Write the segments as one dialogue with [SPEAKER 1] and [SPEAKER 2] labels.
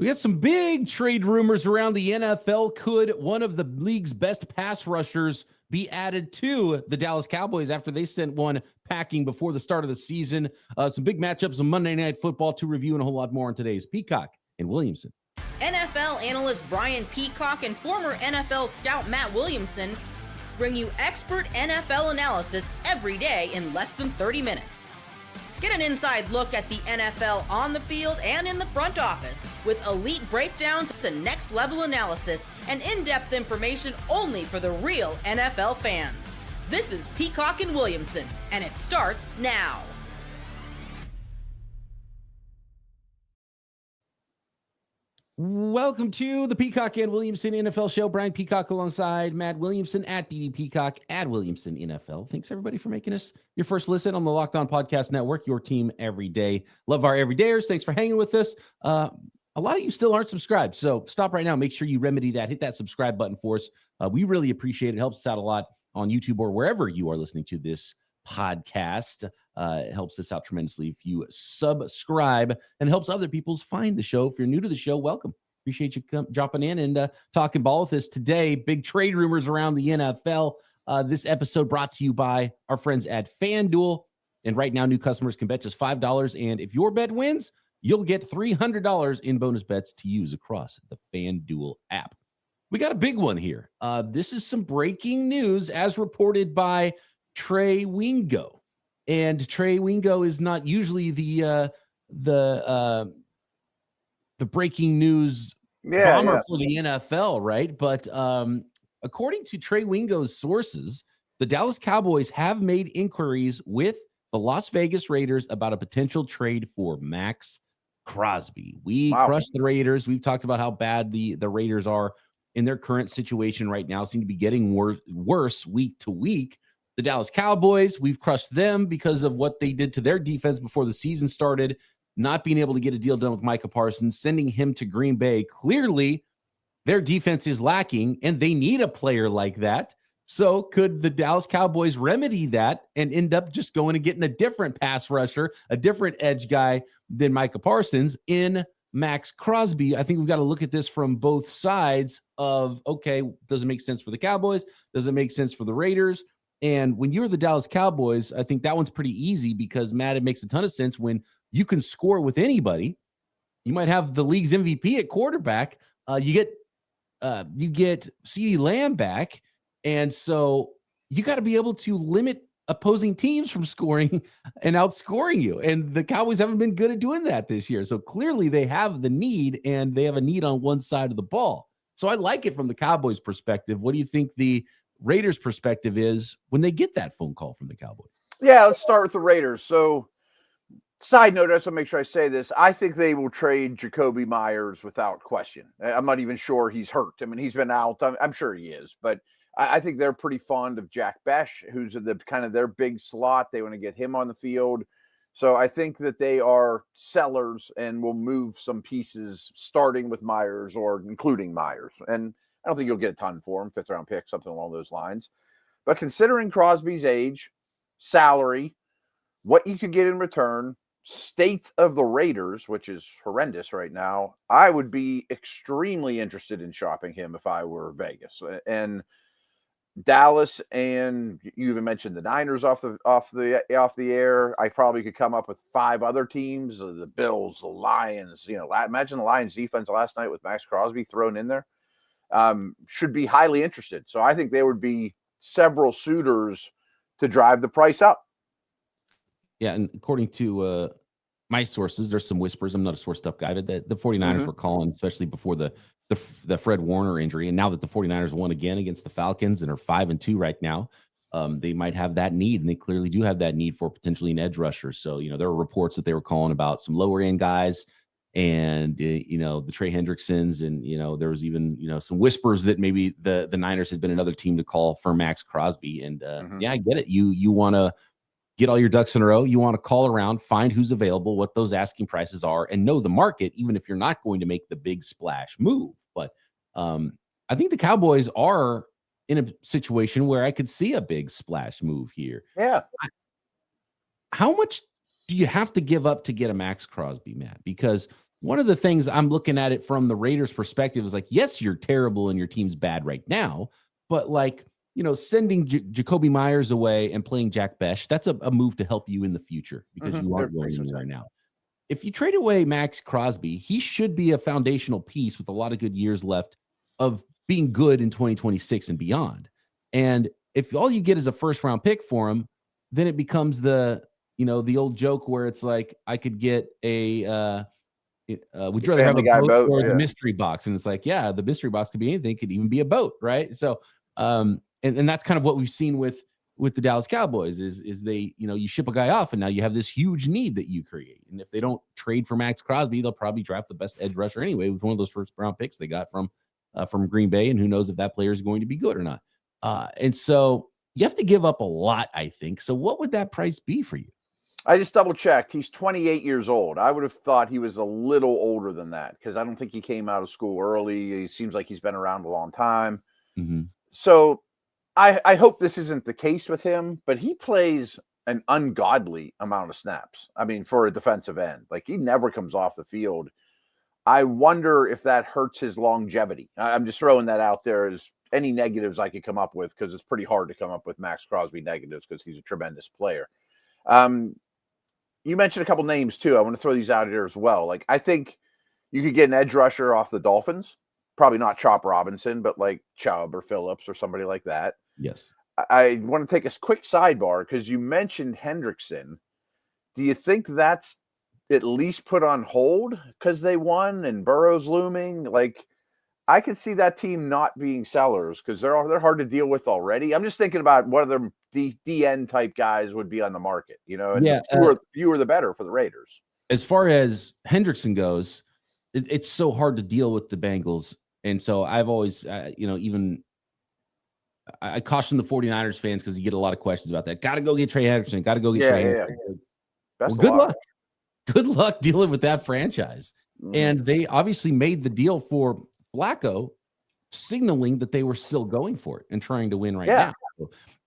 [SPEAKER 1] We got some big trade rumors around the NFL. Could one of the league's best pass rushers be added to the Dallas Cowboys after they sent one packing before the start of the season? Some big matchups on Monday Night Football to review and a whole lot more on today's Peacock and Williamson.
[SPEAKER 2] NFL analyst Brian Peacock and former NFL scout Matt Williamson bring you expert NFL analysis every day in less than 30 minutes. Get an inside look at the NFL on the field and in the front office with elite breakdowns to next-level analysis and in-depth information only for the real NFL fans. This is Peacock and Williamson, and it starts now.
[SPEAKER 1] Welcome to the Peacock and Williamson NFL Show. Brian Peacock alongside Matt Williamson at BD Peacock at Williamson NFL. Thanks, everybody, for making us your first listen on the Locked On Podcast Network, your team every day. Love our everydayers. Thanks for hanging with us. A lot of you still aren't subscribed, so stop right now. Make sure you remedy that. Hit that subscribe button for us. We really appreciate it. It helps us out a lot on YouTube or wherever you are listening to this podcast. It helps us out tremendously if you subscribe, and helps other people find the show. If you're new to the show, welcome. Appreciate you dropping in and talking ball with us today. Big trade rumors around the NFL. This episode brought to you by our friends at FanDuel. And right now, new customers can bet just $5. And if your bet wins, you'll get $300 in bonus bets to use across the FanDuel app. We got a big one here. This is some breaking news as reported by Trey Wingo. And Trey Wingo is not usually the breaking news bomber for the NFL, right? But according to Trey Wingo's sources, the Dallas Cowboys have made inquiries with the Las Vegas Raiders about a potential trade for Maxx Crosby. We crushed the Raiders. We've talked about how bad the Raiders are in their current situation right now, seem to be getting worse week to week. The Dallas Cowboys, we've crushed them because of what they did to their defense before the season started, not being able to get a deal done with Micah Parsons, sending him to Green Bay. Clearly, their defense is lacking, and they need a player like that. So could the Dallas Cowboys remedy that and end up just going and getting a different pass rusher, a different edge guy than Micah Parsons in Maxx Crosby? I think we've got to look at this from both sides of, okay, does it make sense for the Cowboys? Does it make sense for the Raiders? And when you're the Dallas Cowboys, I think that one's pretty easy because, Matt, it makes a ton of sense when you can score with anybody. You might have the league's MVP at quarterback. You get CeeDee Lamb back. And so you got to be able to limit opposing teams from scoring and outscoring you. And the Cowboys haven't been good at doing that this year. So clearly they have the need, and they have a need on one side of the ball. So I like it from the Cowboys' perspective. What do you think the Raiders' perspective is when they get that phone call from the Cowboys?
[SPEAKER 3] Yeah, let's start with the Raiders. So, side note, I just want to make sure I say this. I think they will trade Jakobi Meyers without question. I'm not even sure he's hurt. I mean, he's been out. I'm sure he is. But I think they're pretty fond of Jack Besh, who's the kind of their big slot. They want to get him on the field. So I think that they are sellers and will move some pieces starting with Meyers or including Meyers. And I don't think you'll get a ton for him, 5th-round pick, something along those lines. But considering Crosby's age, salary, what you could get in return, state of the Raiders, which is horrendous right now, I would be extremely interested in shopping him if I were Vegas. And Dallas, and you even mentioned the Niners off the air. I probably could come up with 5 other teams: the Bills, the Lions. Imagine the Lions defense last night with Maxx Crosby thrown in there. Should be highly interested. So I think there would be several suitors to drive the price up.
[SPEAKER 1] Yeah, and according to my sources, there's some whispers. I'm not a sourced up guy, but the 49ers were calling, especially before the Fred Warner injury. And now that the 49ers won again against the Falcons and are 5-2 right now, they might have that need, and they clearly do have that need for potentially an edge rusher. So, there were reports that they were calling about some lower end guys, and the Trey Hendricksons, and there was even some whispers that maybe the Niners had been another team to call for Maxx Crosby. And yeah, I get it. You want to get all your ducks in a row. You want to call around, find who's available, what those asking prices are, and know the market, even if you're not going to make the big splash move. But I think the Cowboys are in a situation where I could see a big splash move here.
[SPEAKER 3] Yeah.
[SPEAKER 1] How much do you have to give up to get a Maxx Crosby, Matt? Because one of the things I'm looking at it from the Raiders' perspective is like, yes, you're terrible and your team's bad right now, but like, sending Jacoby Myers away and playing Jack Besh, that's a move to help you in the future because you aren't going anywhere now. If you trade away Maxx Crosby, he should be a foundational piece with a lot of good years left of being good in 2026 and beyond. And if all you get is a first round pick for him, then it becomes the old joke where it's like, I could get a, would you rather have a boat or the mystery box? And it's like, yeah, the mystery box could be anything. It could even be a boat. Right. So, and that's kind of what we've seen with the Dallas Cowboys is they, you ship a guy off and now you have this huge need that you create. And if they don't trade for Maxx Crosby, they'll probably draft the best edge rusher anyway with one of those first round picks they got from Green Bay. And who knows if that player is going to be good or not. And so you have to give up a lot, I think. So what would that price be for you?
[SPEAKER 3] I just double checked. He's 28 years old. I would have thought he was a little older than that because I don't think he came out of school early. He seems like he's been around a long time.
[SPEAKER 1] Mm-hmm.
[SPEAKER 3] So I hope this isn't the case with him, but he plays an ungodly amount of snaps. I mean, for a defensive end, like he never comes off the field. I wonder if that hurts his longevity. I'm just throwing that out there as any negatives I could come up with because it's pretty hard to come up with Maxx Crosby negatives because he's a tremendous player. You mentioned a couple names too. I want to throw these out here as well. Like I think you could get an edge rusher off the Dolphins. Probably not Chop Robinson, but like Chubb or Phillips or somebody like that.
[SPEAKER 1] Yes.
[SPEAKER 3] I want to take a quick sidebar because you mentioned Hendrickson. Do you think that's at least put on hold because they won and Burrow's looming? Like I could see that team not being sellers because they're hard to deal with already. I'm just thinking about what other DN type guys would be on the market, and the fewer the better for the Raiders.
[SPEAKER 1] As far as Hendrickson goes, it's so hard to deal with the Bengals. And so I've always, I caution the 49ers fans because you get a lot of questions about that. Got to go get Trey Hendrickson. Got to go get Trey Hendrickson. Well, good luck. Good luck dealing with that franchise. And they obviously made the deal for Flacco, signaling that they were still going for it and trying to win now.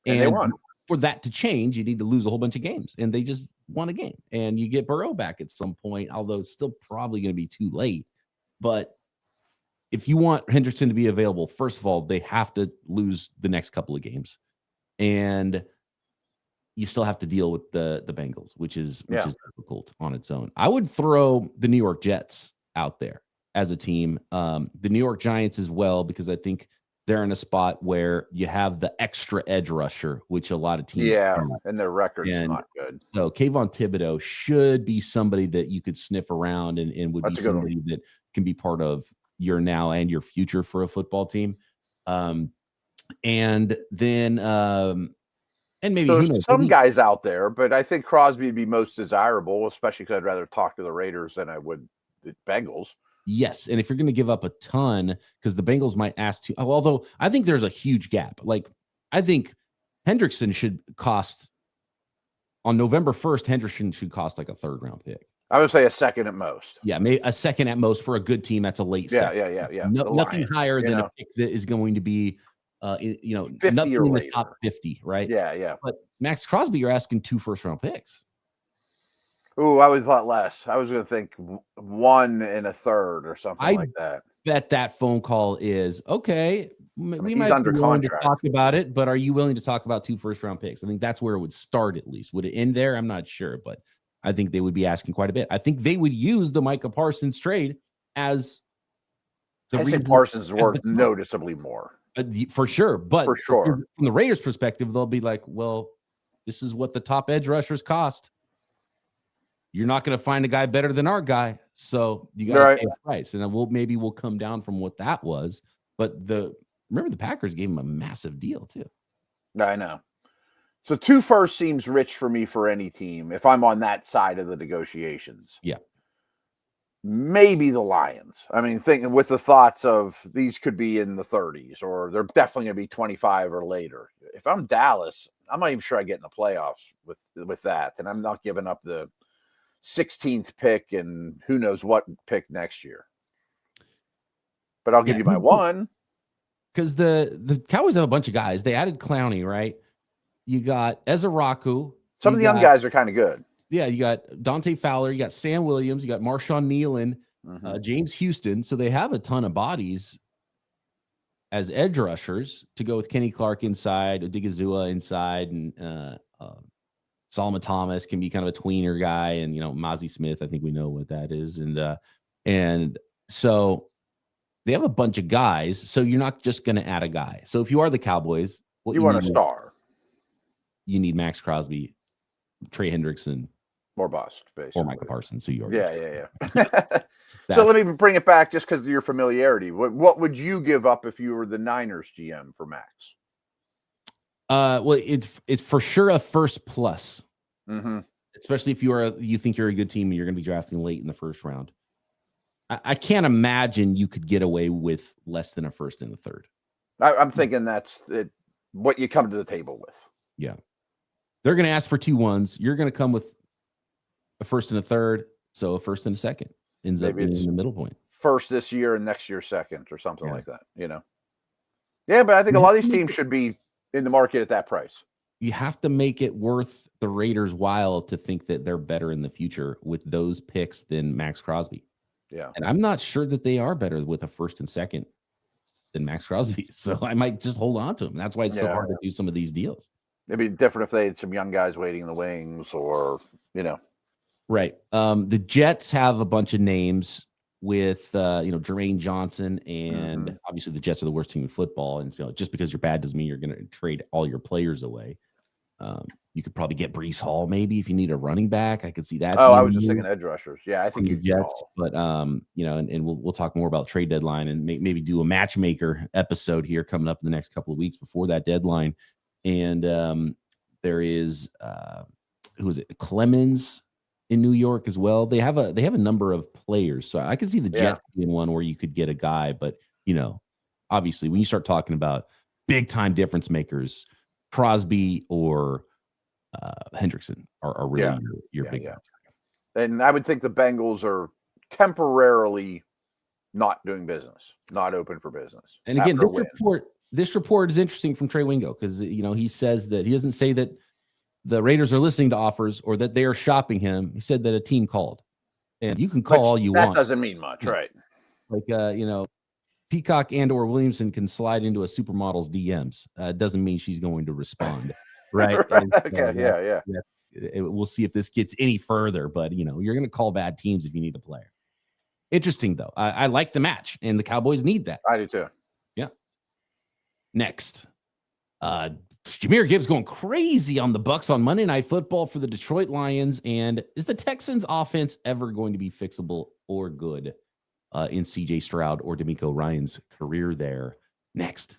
[SPEAKER 3] And they won.
[SPEAKER 1] For that to change, you need to lose a whole bunch of games. And they just won a game. And you get Burrow back at some point, although it's still probably going to be too late. But if you want Hendrickson to be available, first of all, they have to lose the next couple of games. And you still have to deal with the Bengals, which is difficult on its own. I would throw the New York Jets out there as a team. The New York Giants as well, because I think they're in a spot where you have the extra edge rusher, which a lot of teams
[SPEAKER 3] and their record is not good.
[SPEAKER 1] So Kayvon Thibodeau should be somebody that you could sniff around and would be somebody that can be part of your now and your future for a football team. And then and maybe
[SPEAKER 3] there's some guys out there, but I think Crosby would be most desirable, especially because I'd rather talk to the Raiders than I would the Bengals.
[SPEAKER 1] Yes, and if you're going to give up a ton, because the Bengals might ask to, although I think there's a huge gap. Like I think Hendrickson should cost on November 1st. Hendrickson should cost like a third round pick.
[SPEAKER 3] I would say a second at most.
[SPEAKER 1] Yeah, maybe a second at most for a good team. That's a late second.
[SPEAKER 3] Yeah.
[SPEAKER 1] Nothing higher than a pick that is going to be,
[SPEAKER 3] 50
[SPEAKER 1] nothing
[SPEAKER 3] or
[SPEAKER 1] in
[SPEAKER 3] later.
[SPEAKER 1] the top 50, right?
[SPEAKER 3] Yeah.
[SPEAKER 1] But Maxx Crosby, you're asking 2 first-round picks.
[SPEAKER 3] Ooh, I was a lot less. I was going to think 1 and a third or something like that.
[SPEAKER 1] Bet that phone call is okay. We might
[SPEAKER 3] under
[SPEAKER 1] be willing to
[SPEAKER 3] contract.
[SPEAKER 1] talk about it, but are you willing to talk about 2 first-round picks? I think that's where it would start at least. Would it end there? I'm not sure, but I think they would be asking quite a bit. I think they would use the Micah Parsons trade as the
[SPEAKER 3] I think Parsons is worth noticeably more.
[SPEAKER 1] For sure. But
[SPEAKER 3] for sure,
[SPEAKER 1] from the Raiders' perspective, they'll be like, well, this is what the top edge rushers cost. You're not going to find a guy better than our guy. So you got to pay a price. And then we'll come down from what that was. But remember the Packers gave him a massive deal too.
[SPEAKER 3] I know. So 2 firsts seems rich for me for any team if I'm on that side of the negotiations.
[SPEAKER 1] Yeah.
[SPEAKER 3] Maybe the Lions. I mean, thinking with the thoughts of these could be in the 30s or they're definitely going to be 25 or later. If I'm Dallas, I'm not even sure I get in the playoffs with that. And I'm not giving up the 16th pick and who knows what pick next year. But I'll give you my 1.
[SPEAKER 1] Because the Cowboys have a bunch of guys. They added Clowney, right? You got Ezeraku.
[SPEAKER 3] Some of the young guys are kind of good.
[SPEAKER 1] Yeah, you got Dante Fowler. You got Sam Williams. You got Marshawn Nealon. James Houston. So they have a ton of bodies as edge rushers to go with Kenny Clark inside, Odigizua inside, and Solomon Thomas can be kind of a tweener guy, and Mozzie Smith, I think we know what that is, and so they have a bunch of guys. So you're not just going to add a guy. So if you are the Cowboys,
[SPEAKER 3] you want a star.
[SPEAKER 1] You need Maxx Crosby, Trey Hendrickson,
[SPEAKER 3] or bust, basically,
[SPEAKER 1] or Micah Parsons. So you already
[SPEAKER 3] yeah. So let me bring it back just because of your familiarity. What would you give up if you were the Niners GM for Max?
[SPEAKER 1] Well, it's for sure a first plus,
[SPEAKER 3] especially
[SPEAKER 1] if you think you're a good team and you're going to be drafting late in the first round. I can't imagine you could get away with less than a first and a third.
[SPEAKER 3] I'm thinking that's what you come to the table with.
[SPEAKER 1] Yeah, they're going to ask for 2 1s. You're going to come with a first and a third, so a first and a second ends up being in the middle point.
[SPEAKER 3] First this year and next year second, or something like that. Yeah, but I think a lot of these teams should be in the market at that price.
[SPEAKER 1] You have to make it worth the Raiders' while to think that they're better in the future with those picks than Maxx Crosby.
[SPEAKER 3] Yeah.
[SPEAKER 1] And I'm not sure that they are better with a first and second than Maxx Crosby. So I might just hold on to him. That's why it's so hard to do some of these deals.
[SPEAKER 3] It'd be different if they had some young guys waiting in the wings or,
[SPEAKER 1] Right. The Jets have a bunch of names with, Jermaine Johnson, and obviously the Jets are the worst team in football. And so just because you're bad doesn't mean you're going to trade all your players away. You could probably get Breece Hall maybe if you need a running back. I could see that.
[SPEAKER 3] Oh, I was just thinking edge rushers. Yeah, I think you
[SPEAKER 1] Jets, but and we'll talk more about trade deadline and maybe do a matchmaker episode here coming up in the next couple of weeks before that deadline. And there is who is it? Clemens in New York as well. They have a number of players, so I could see the Jets being one where you could get a guy, but obviously when you start talking about big time difference makers, Crosby or Hendrickson are really your big guys.
[SPEAKER 3] And I would think the Bengals are temporarily not doing business, not open for business.
[SPEAKER 1] And again, this report is interesting from Trey Wingo because he says that he doesn't say that the Raiders are listening to offers or that they are shopping him. He said that a team called, and you can call all you want.
[SPEAKER 3] That doesn't mean much, right?
[SPEAKER 1] Like Peacock and or Williamson can slide into a supermodel's DMs. Doesn't mean she's going to respond, right?
[SPEAKER 3] Okay,
[SPEAKER 1] We'll see if this gets any further, but you're going to call bad teams if you need a player. Interesting though. I like the match, and the Cowboys need that.
[SPEAKER 3] I do too.
[SPEAKER 1] Yeah. Next, Jahmyr Gibbs going crazy on the Bucs on Monday Night Football for the Detroit Lions. And is the Texans offense ever going to be fixable or good in CJ Stroud or D'Amico Ryan's career there? Next.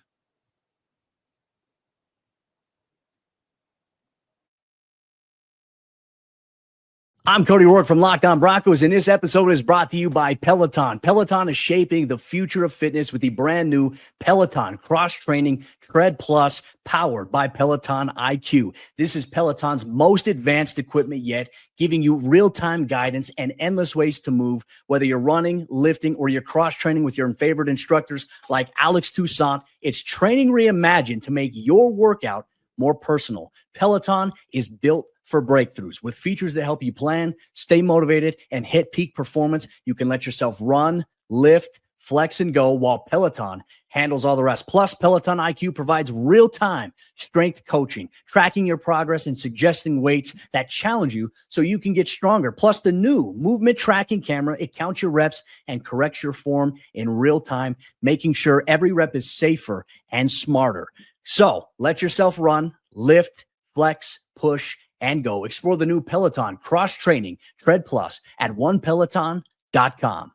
[SPEAKER 4] I'm Cody Rourke from Locked On Broncos, and this episode is brought to you by Peloton. Peloton is shaping the future of fitness with the brand new Peloton Cross-Training Tread Plus, powered by Peloton IQ. This is Peloton's most advanced equipment yet, giving you real-time guidance and endless ways to move, whether you're running, lifting, or you're cross-training with your favorite instructors like Alex Toussaint. It's training reimagined to make your workout more personal. Peloton is built for breakthroughs with features that help you plan, stay motivated, and hit peak performance. You can let yourself run, lift, flex, and go while Peloton handles all the rest. Plus, Peloton IQ provides real-time strength coaching, tracking your progress and suggesting weights that challenge you so you can get stronger. Plus, the new movement tracking camera, it counts your reps and corrects your form in real time, making sure every rep is safer and smarter. So let yourself run, lift, flex, push, and go. Explore the new Peloton Cross-Training Tread Plus at onepeloton.com.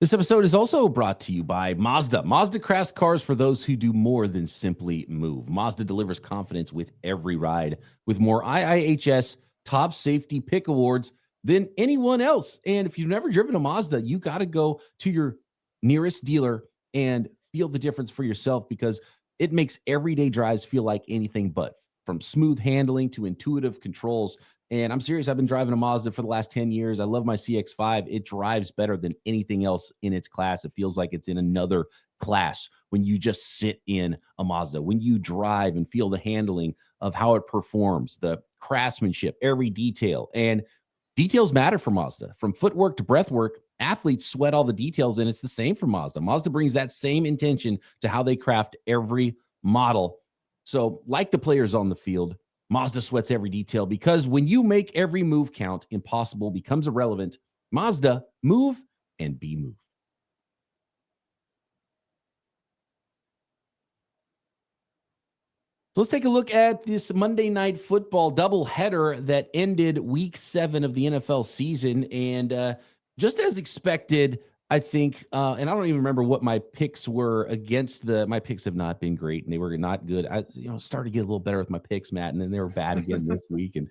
[SPEAKER 1] This episode is also brought to you by Mazda. Mazda crafts cars for those who do more than simply move. Mazda delivers confidence with every ride, with more IIHS top safety pick awards than anyone else. And if you've never driven a Mazda, you got to go to your nearest dealer and feel the difference for yourself, because it makes everyday drives feel like anything but, from smooth handling to intuitive controls. And I'm serious, I've been driving a Mazda for the last 10 years. I love my CX-5. It drives better than anything else in its class. It feels like it's in another class when you just sit in a Mazda, when you drive and feel the handling of how it performs, the craftsmanship, every detail. And Details matter for Mazda. From footwork to breath work, athletes sweat all the details, and it's the same for Mazda. Mazda brings that same intention to how they craft every model. So, like the players on the field, Mazda sweats every detail, because when you make every move count, impossible becomes irrelevant. Mazda, move and be moved. So let's take a look at this Monday Night Football doubleheader that ended Week 7 of the NFL season. And just as expected, I think, and I don't even remember what my picks were against my picks have not been great, and they were not good. I started to get a little better with my picks, Matt, and then they were bad again this week. And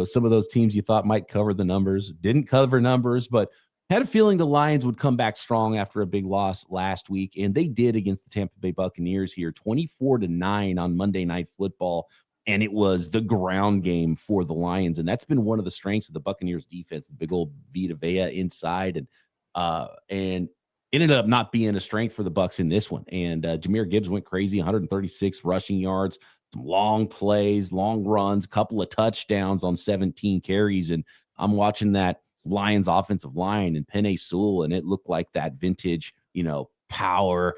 [SPEAKER 1] some of those teams you thought might cover the numbers didn't cover numbers, but had a feeling the Lions would come back strong after a big loss last week, and they did against the Tampa Bay Buccaneers here, 24-9 on Monday Night Football, and it was the ground game for the Lions, and that's been one of the strengths of the Buccaneers defense, the big old Vita Vea inside, and ended up not being a strength for the Bucs in this one. And Jahmyr Gibbs went crazy, 136 rushing yards, some long plays, long runs, couple of touchdowns on 17 carries, and I'm watching that Lions offensive line and Penei Sewell, and it looked like that vintage, power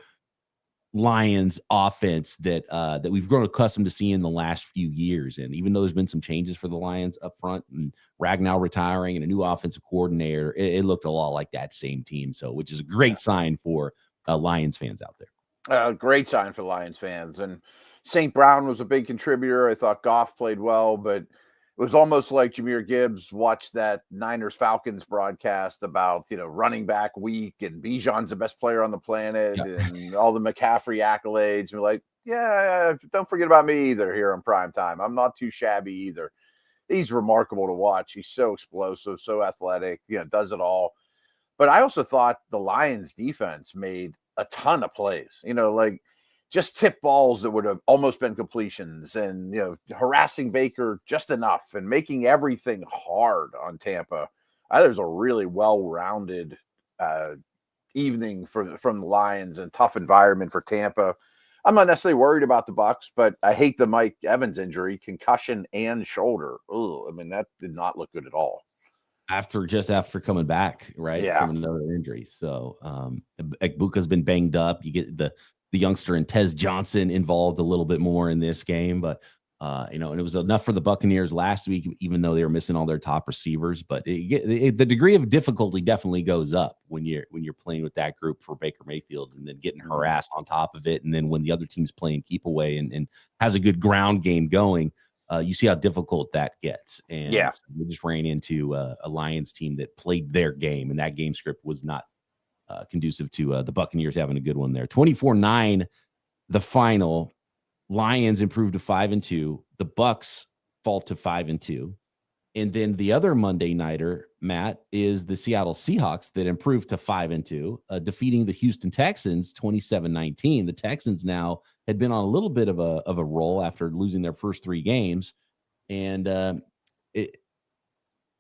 [SPEAKER 1] Lions offense that we've grown accustomed to seeing in the last few years. And even though there's been some changes for the Lions up front, and Ragnow retiring and a new offensive coordinator, it looked a lot like that same team. So, which is a great sign for Lions fans out there.
[SPEAKER 3] Great sign for Lions fans. And St. Brown was a big contributor. I thought Goff played well, but it was almost like Jahmyr Gibbs watched that Niners-Falcons broadcast about, running back week, and Bijan's the best player on the planet, and all the McCaffrey accolades. And we're like, yeah, don't forget about me either here in prime time. I'm not too shabby either. He's remarkable to watch. He's so explosive, so athletic, does it all. But I also thought the Lions defense made a ton of plays, just tip balls that would have almost been completions, and, harassing Baker just enough and making everything hard on Tampa. I think it was a really well-rounded evening from the Lions, and tough environment for Tampa. I'm not necessarily worried about the Bucs, but I hate the Mike Evans injury, concussion and shoulder. That did not look good at all.
[SPEAKER 1] After coming back, right?
[SPEAKER 3] Yeah.
[SPEAKER 1] From another injury. So Ekbuka's been banged up. You get the youngster and Tez Johnson involved a little bit more in this game, but and it was enough for the Buccaneers last week, even though they were missing all their top receivers. But the degree of difficulty definitely goes up when you're playing with that group for Baker Mayfield, and then getting harassed on top of it. And then when the other team's playing keep away and has a good ground game going, you see how difficult that gets. And we just ran into a Lions team that played their game, and that game script was not conducive to the Buccaneers having a good one there. 24-9, the final. Lions improved to 5-2. The Bucs fall to 5-2. And then the other Monday nighter, Matt, is the Seattle Seahawks that improved to 5-2, defeating the Houston Texans 27-19. The Texans now had been on a little bit of a roll after losing their first 3 games. And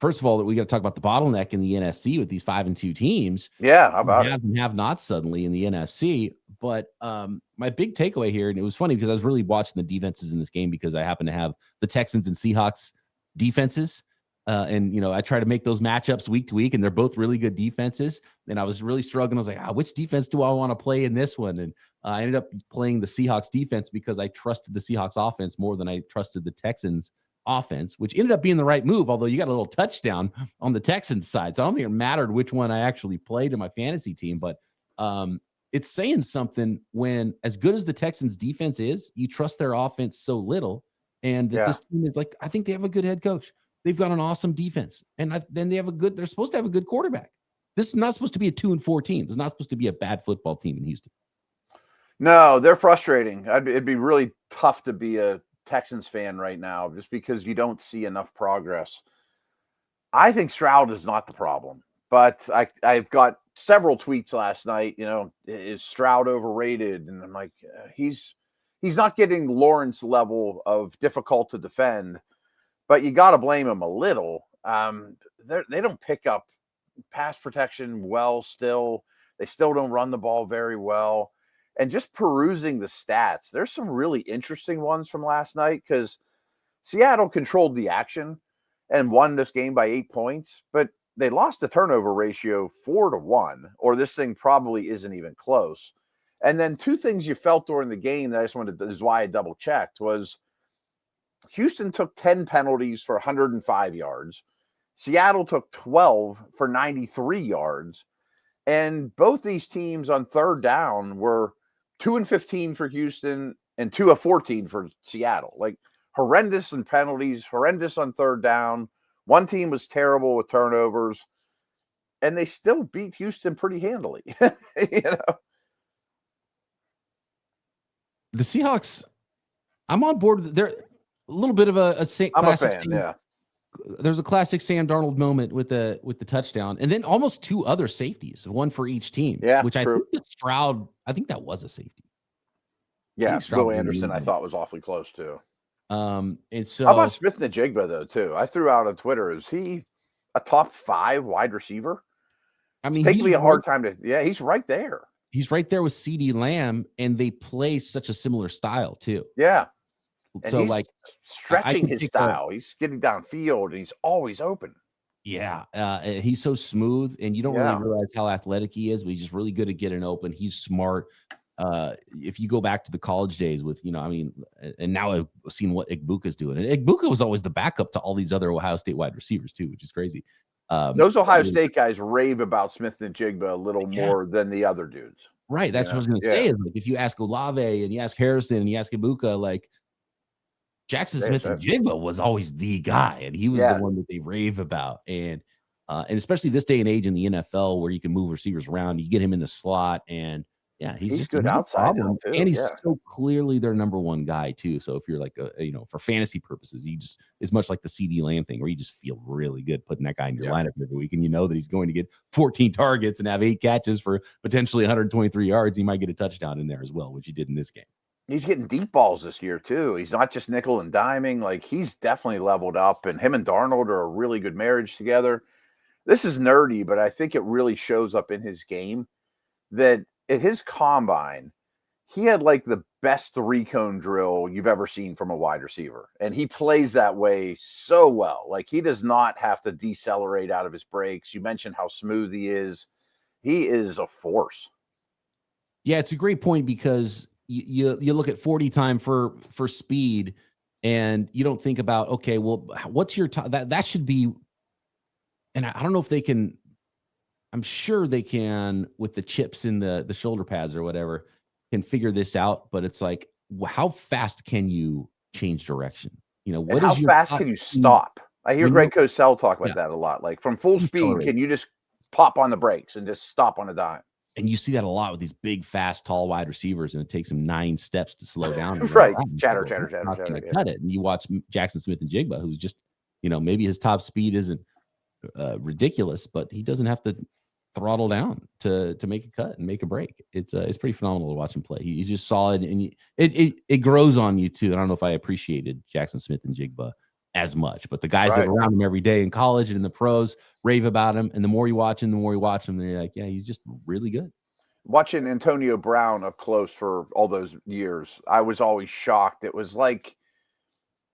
[SPEAKER 1] first of all, we got to talk about the bottleneck in the NFC with these 5-2 teams.
[SPEAKER 3] Yeah, how about it?
[SPEAKER 1] Have not suddenly in the NFC. But my big takeaway here, and it was funny because I was really watching the defenses in this game because I happen to have the Texans and Seahawks defenses. And I try to make those matchups week to week, and they're both really good defenses. And I was really struggling. I was like, which defense do I want to play in this one? And I ended up playing the Seahawks defense because I trusted the Seahawks offense more than I trusted the Texans offense, which ended up being the right move, although you got a little touchdown on the Texans side. So I don't think it mattered which one I actually played in my fantasy team, but it's saying something when, as good as the Texans defense is, you trust their offense so little. And that this team is like, I think they have a good head coach. They've got an awesome defense. And then they're supposed to have a good quarterback. This is not supposed to be a 2-4 team. It's not supposed to be a bad football team in Houston.
[SPEAKER 3] No, they're frustrating. It'd be really tough to be a Texans fan right now just because you don't see enough progress. I think Stroud is not the problem, but I've got several tweets last night, is Stroud overrated? And I'm like, he's not getting Lawrence level of difficult to defend, but you got to blame him a little. They don't pick up pass protection well still. They still don't run the ball very well. And just perusing the stats, there's some really interesting ones from last night because Seattle controlled the action. and won this game by 8 points, but they lost the turnover ratio 4-1, or this thing probably isn't even close. And then two things you felt during the game that I just wanted to, is why I double checked, was Houston took 10 penalties for 105 yards. Seattle took 12 for 93 yards. And both these teams on third down were 2-15 for Houston and 2-14 for Seattle. Like, horrendous in penalties, horrendous on third down. One team was terrible with turnovers, and they still beat Houston pretty handily. You know,
[SPEAKER 1] the Seahawks, I'm on board. They're a little bit of a
[SPEAKER 3] I'm a
[SPEAKER 1] classic.
[SPEAKER 3] fan. Yeah,
[SPEAKER 1] there's a classic Sam Darnold moment with the touchdown, and then almost two other safeties, one for each team.
[SPEAKER 3] Yeah,
[SPEAKER 1] which
[SPEAKER 3] true.
[SPEAKER 1] I think Stroud. I think that was a safety.
[SPEAKER 3] Yeah, Will Anderson, I thought was awfully close too.
[SPEAKER 1] And so
[SPEAKER 3] how about Smith-Njigba though too? I threw out on Twitter, is he a top 5 wide receiver?
[SPEAKER 1] I mean,
[SPEAKER 3] it's taking me a hard time to. Yeah, he's right there.
[SPEAKER 1] He's right there with CeeDee Lamb, and they play such a similar style too.
[SPEAKER 3] Yeah. And
[SPEAKER 1] so
[SPEAKER 3] he's
[SPEAKER 1] like
[SPEAKER 3] stretching his style. He's getting downfield and he's always open.
[SPEAKER 1] Yeah. He's so smooth, and you don't really realize how athletic he is, but he's just really good at getting open. He's smart. If you go back to the college days with, and now I've seen what Igbuka's doing. And Igbuka was always the backup to all these other Ohio State wide receivers too, which is crazy.
[SPEAKER 3] Those Ohio State guys rave about Smith-Njigba a little more than the other dudes.
[SPEAKER 1] Right. That's what I was going to say. Is like, if you ask Olave and you ask Harrison and you ask Igbuka, like, Jackson Smith-Njigba was always the guy, and he was the one that they rave about. And especially this day and age in the NFL where you can move receivers around, you get him in the slot, and he's just
[SPEAKER 3] good outside too,
[SPEAKER 1] and he's so clearly their number one guy too. So if you're like for fantasy purposes, you just, it's much like the CeeDee Lamb thing where you just feel really good putting that guy in your lineup every week, and you know that he's going to get 14 targets and have 8 catches for potentially 123 yards. He might get a touchdown in there as well, which he did in this game.
[SPEAKER 3] He's getting deep balls this year too. He's not just nickel and diming. Like, he's definitely leveled up, and him and Darnold are a really good marriage together. This is nerdy, but I think it really shows up in his game that at his combine, he had like the best 3-cone drill you've ever seen from a wide receiver. And he plays that way so well. Like, he does not have to decelerate out of his breaks. You mentioned how smooth he is. He is a force.
[SPEAKER 1] Yeah, it's a great point, because you look at 40 time for speed, and you don't think about, okay, well, what's your time? That should be, and I don't know if they can, I'm sure they can with the chips in the shoulder pads or whatever, can figure this out. But it's like, how fast can you change direction? What
[SPEAKER 3] how fast can you stop? I hear Greg Cosell talk about that a lot. Like, from full speed, can you just pop on the brakes and just stop on a dime?
[SPEAKER 1] And you see that a lot with these big, fast, tall wide receivers, and it takes them 9 steps to slow down.
[SPEAKER 3] Right. Chatter.
[SPEAKER 1] Cut it. And you watch Jackson Smith-Njigba, who's just, maybe his top speed isn't ridiculous, but he doesn't have to throttle down to make a cut and make a break. It's pretty phenomenal to watch him play. He's just solid, and it grows on you too. I don't know if I appreciated Jackson Smith-Njigba as much, but the guys that were around him every day in college and in the pros rave about him. And the more you watch him, they're like, yeah, he's just really good.
[SPEAKER 3] Watching Antonio Brown up close for all those years, I was always shocked. It was like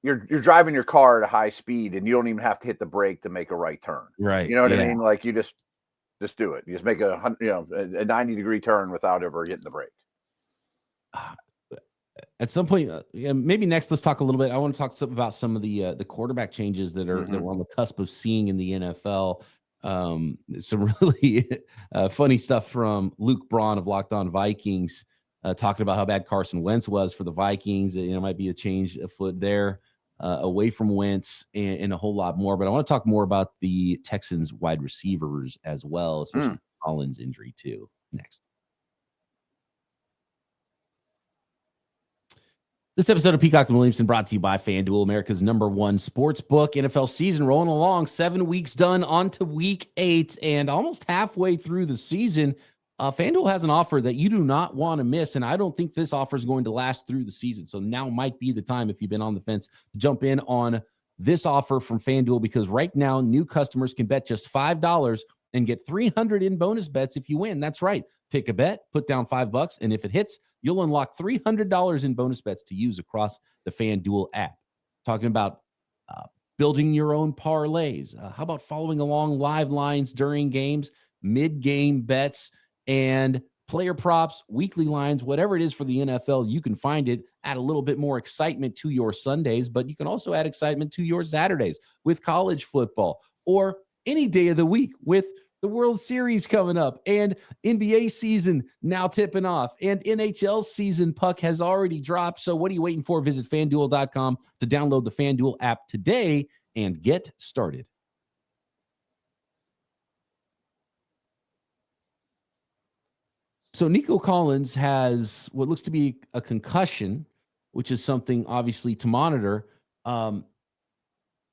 [SPEAKER 3] you're driving your car at a high speed, and you don't even have to hit the brake to make a right turn.
[SPEAKER 1] Right.
[SPEAKER 3] You know what I mean? Like, you just do it. You just make a 90-degree turn without ever hitting the brake.
[SPEAKER 1] At some point, maybe next, let's talk a little bit. I want to talk about some of the quarterback changes that we're on the cusp of seeing in the NFL. Some really funny stuff from Luke Braun of Locked On Vikings, talking about how bad Carson Wentz was for the Vikings. Might be a change afoot there, away from Wentz, and a whole lot more. But I want to talk more about the Texans wide receivers as well, especially Collins' injury too. Next. This episode of Peacock and Williamson brought to you by FanDuel, America's #1 sports book. NFL season rolling along, 7 weeks done, on to week 8, and almost halfway through the season. FanDuel has an offer that you do not want to miss, and I don't think this offer is going to last through the season. So now might be the time, if you've been on the fence, to jump in on this offer from FanDuel, because right now new customers can bet just $5 and get $300 in bonus bets if you win. That's right. Pick a bet, put down $5, and if it hits, you'll unlock $300 in bonus bets to use across the FanDuel app. Talking about building your own parlays? How about following along live lines during games, mid-game bets, and player props, weekly lines, whatever it is for the NFL? You can find it. Add a little bit more excitement to your Sundays, but you can also add excitement to your Saturdays with college football, or any day of the week with the World Series coming up and NBA season now tipping off, and NHL season puck has already dropped. So what are you waiting for? Visit FanDuel.com to download the FanDuel app today and get started. So Nico Collins has what looks to be a concussion, which is something obviously to monitor.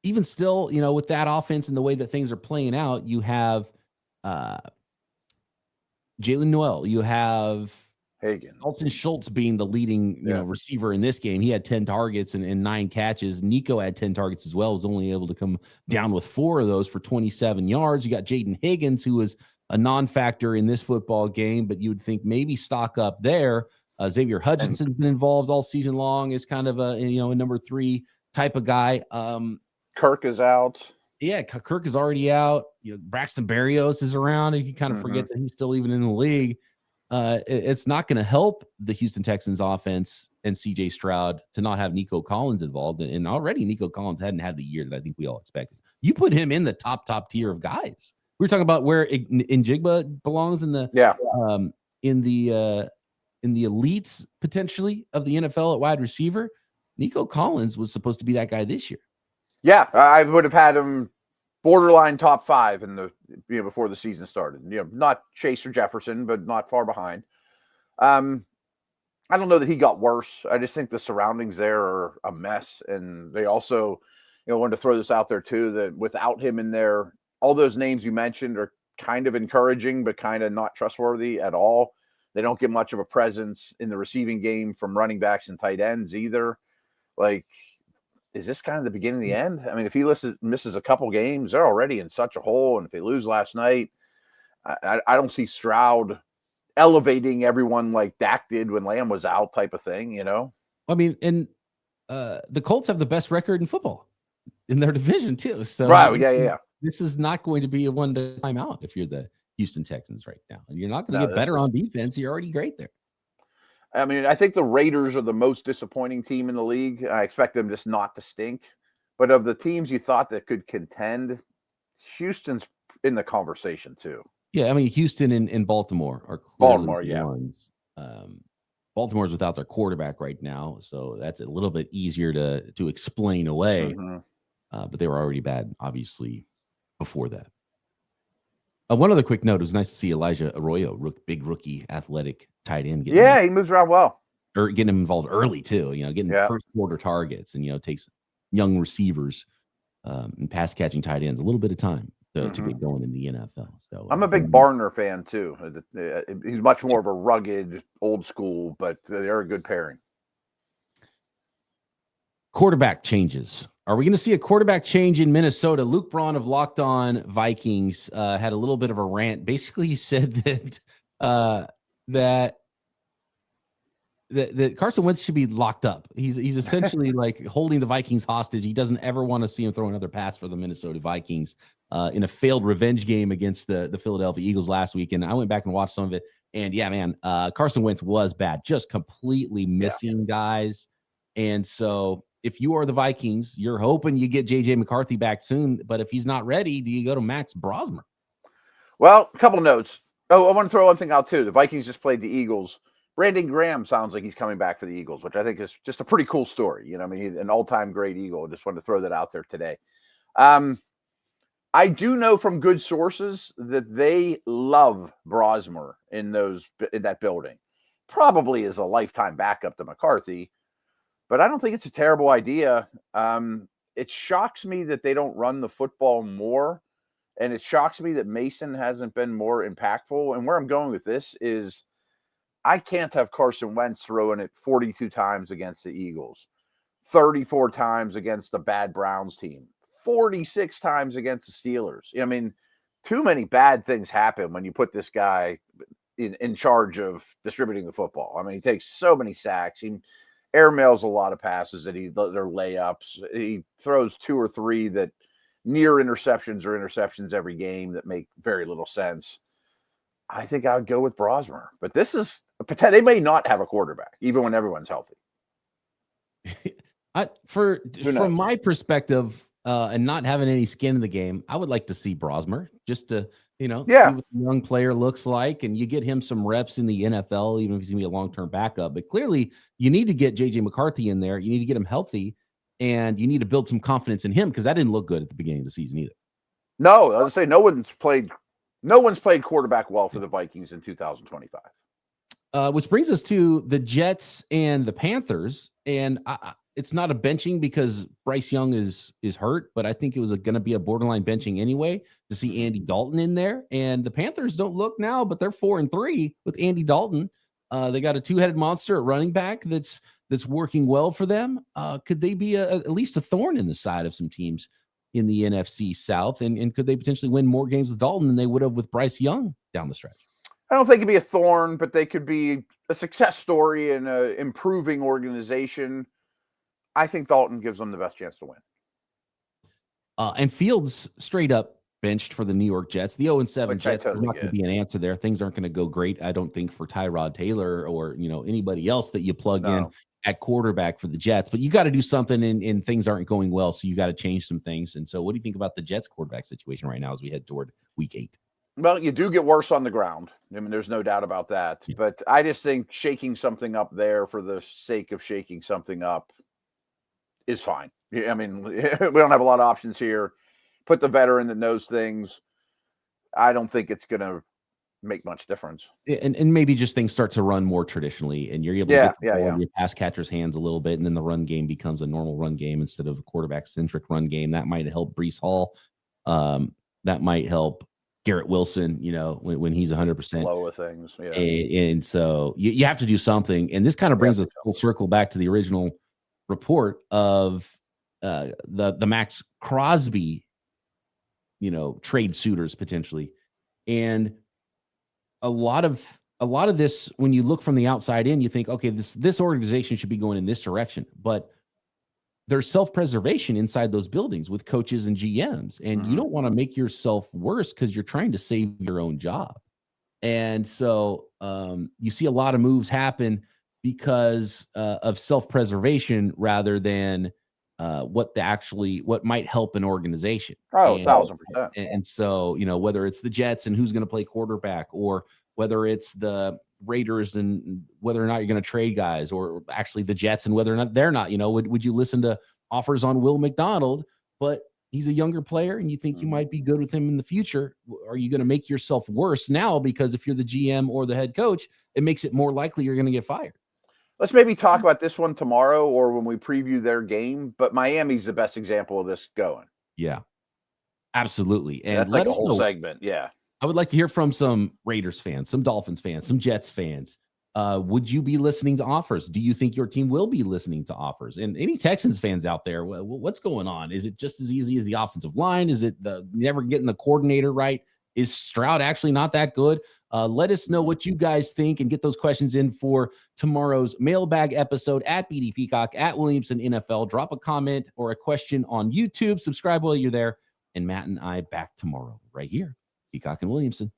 [SPEAKER 1] Even still, with that offense and the way that things are playing out, you have Jalen Noel, you have
[SPEAKER 3] Hagen,
[SPEAKER 1] Dalton Schultz being the leading receiver in this game. He had 10 targets and 9 catches. Nico had 10 targets as well, was only able to come down with 4 of those for 27 yards. You got Jaden Higgins, who was a non-factor in this football game, but you would think maybe stock up there. Xavier Hutchinson's been involved all season long, is kind of a number 3 type of guy.
[SPEAKER 3] Kirk is out.
[SPEAKER 1] Yeah, Kirk is already out. Braxton Berrios is around, and you kind of forget that he's still even in the league. It's not going to help the Houston Texans offense and CJ Stroud to not have Nico Collins involved. And already Nico Collins hadn't had the year that I think we all expected. You put him in the top tier of guys. We were talking about where Njigba belongs in the in the elites potentially of the NFL at wide receiver. Nico Collins was supposed to be that guy this year.
[SPEAKER 3] Yeah, I would have had him borderline top 5 in the before the season started. Not Chase or Jefferson, but not far behind. I don't know that he got worse. I just think the surroundings there are a mess, and they also, wanted to throw this out there too, that without him in there, all those names you mentioned are kind of encouraging, but kind of not trustworthy at all. They don't get much of a presence in the receiving game from running backs and tight ends either. Is this kind of the beginning of the end? I mean, if he misses a couple games, they're already in such a hole. And if they lose last night, I don't see Stroud elevating everyone like Dak did when Lamb was out, type of thing,
[SPEAKER 1] I mean, and the Colts have the best record in football in their division too. So
[SPEAKER 3] right, yeah.
[SPEAKER 1] This is not going to be a one time out if you're the Houston Texans right now. And you're not going to get better on defense. You're already great there.
[SPEAKER 3] I mean, I think the Raiders are the most disappointing team in the league. I expect them just not to stink. But of the teams you thought that could contend, Houston's in the conversation too.
[SPEAKER 1] Yeah, I mean, Houston and Baltimore are clearly the ones. Baltimore's without their quarterback right now, so that's a little bit easier to explain away. But they were already bad, obviously, before that. One other quick note: it was nice to see Elijah Arroyo, big rookie, athletic tight end.
[SPEAKER 3] He moves around well.
[SPEAKER 1] Or getting him involved early too. Getting first quarter targets, and takes young receivers and pass catching tight ends a little bit of time to get going in the NFL. So
[SPEAKER 3] I'm a big Barner fan too. He's much more of a rugged, old school, but they're a good pairing.
[SPEAKER 1] Quarterback changes. Are we going to see a quarterback change in Minnesota? Luke Braun of Locked On Vikings had a little bit of a rant. Basically, he said that Carson Wentz should be locked up. He's essentially like holding the Vikings hostage. He doesn't ever want to see him throw another pass for the Minnesota Vikings in a failed revenge game against the Philadelphia Eagles last week. And I went back and watched some of it. And yeah, man, Carson Wentz was bad, just completely missing guys. And so if you are the Vikings, you're hoping you get JJ McCarthy back soon. But if he's not ready, do you go to Max Crosby?
[SPEAKER 3] Well, a couple notes. Oh, I want to throw one thing out too. The Vikings just played the Eagles. Brandon Graham sounds like he's coming back for the Eagles, which I think is just a pretty cool story. I mean, he's an all-time great Eagle. Just wanted to throw that out there today. I do know from good sources that they love Brosmer in that building. Probably is a lifetime backup to McCarthy, but I don't think it's a terrible idea. It shocks me that they don't run the football more, and it shocks me that Mason hasn't been more impactful. And where I'm going with this is I can't have Carson Wentz throwing it 42 times against the Eagles, 34 times against the bad Browns team, 46 times against the Steelers. I mean, too many bad things happen when you put this guy in charge of distributing the football. I mean, he takes so many sacks. airmails a lot of passes that they're layups. He throws 2 or 3 that near interceptions or interceptions every game that make very little sense. I think I would go with Brosmer, but this is they may not have a quarterback even when everyone's healthy.
[SPEAKER 1] From my perspective, and not having any skin in the game, I would like to see Brosmer just to, see what the young player looks like, and you get him some reps in the NFL, even if he's gonna be a long-term backup. But clearly, you need to get JJ McCarthy in there. You need to get him healthy, and you need to build some confidence in him because that didn't look good at the beginning of the season either.
[SPEAKER 3] No, I would say no one's played quarterback well for the Vikings in 2025.
[SPEAKER 1] Which brings us to the Jets and the Panthers, and it's not a benching because Bryce Young is hurt, but I think it was going to be a borderline benching anyway to see Andy Dalton in there. And the Panthers don't look now, but they're 4-3 with Andy Dalton. They got a 2-headed monster at running back that's working well for them. Could they be at least a thorn in the side of some teams in the NFC South? And could they potentially win more games with Dalton than they would have with Bryce Young down the stretch?
[SPEAKER 3] I don't think it'd be a thorn, but they could be a success story and an improving organization. I think Dalton gives them the best chance to win.
[SPEAKER 1] And Fields straight up benched for the New York Jets. The 0-7 Jets,
[SPEAKER 3] totally
[SPEAKER 1] there's not going to be an answer there. Things aren't going to go great, I don't think, for Tyrod Taylor or anybody else that you plug in at quarterback for the Jets. But you got to do something, and things aren't going well, so you got to change some things. And so what do you think about the Jets quarterback situation right now as we head toward week 8?
[SPEAKER 3] Well, you do get worse on the ground. I mean, there's no doubt about that. Yeah. But I just think shaking something up there for the sake of shaking something up is fine. I mean, we don't have a lot of options here. Put the veteran that knows things. I don't think it's going to make much difference.
[SPEAKER 1] And maybe just things start to run more traditionally, and you're able to get the ball in your pass catcher's hands a little bit, and then the run game becomes a normal run game instead of a quarterback-centric run game. That might help Breece Hall. That might help Garrett Wilson, when he's 100%.
[SPEAKER 3] Flow of things, yeah.
[SPEAKER 1] And so you have to do something. And this kind of brings us full circle back to the original report of the Maxx Crosby, trade suitors potentially. And a lot of this, when you look from the outside in, you think, okay, this organization should be going in this direction. But there's self-preservation inside those buildings with coaches and GMs, and you don't want to make yourself worse because you're trying to save your own job. And so you see a lot of moves happen because of self-preservation rather than what might help an organization.
[SPEAKER 3] Oh, 1,000%.
[SPEAKER 1] And so, whether it's the Jets and who's going to play quarterback, or whether it's the Raiders and whether or not you're going to trade guys, or actually the Jets and whether or not they're not, would you listen to offers on Will McDonald, but he's a younger player and you think you might be good with him in the future? Are you going to make yourself worse now? Because if you're the GM or the head coach, it makes it more likely you're going to get fired.
[SPEAKER 3] Let's maybe talk about this one tomorrow or when we preview their game, but Miami's the best example of this going.
[SPEAKER 1] Yeah, absolutely. And
[SPEAKER 3] that's like a whole segment. Yeah.
[SPEAKER 1] I would like to hear from some Raiders fans, some Dolphins fans, some Jets fans. Would you be listening to offers? Do you think your team will be listening to offers? And any Texans fans out there, what's going on? Is it just as easy as the offensive line? Is it never getting the coordinator right? Is Stroud actually not that good? Let us know what you guys think and get those questions in for tomorrow's mailbag episode at BD Peacock, at Williamson NFL. Drop a comment or a question on YouTube. Subscribe while you're there. And Matt and I back tomorrow right here. Peacock and Williamson.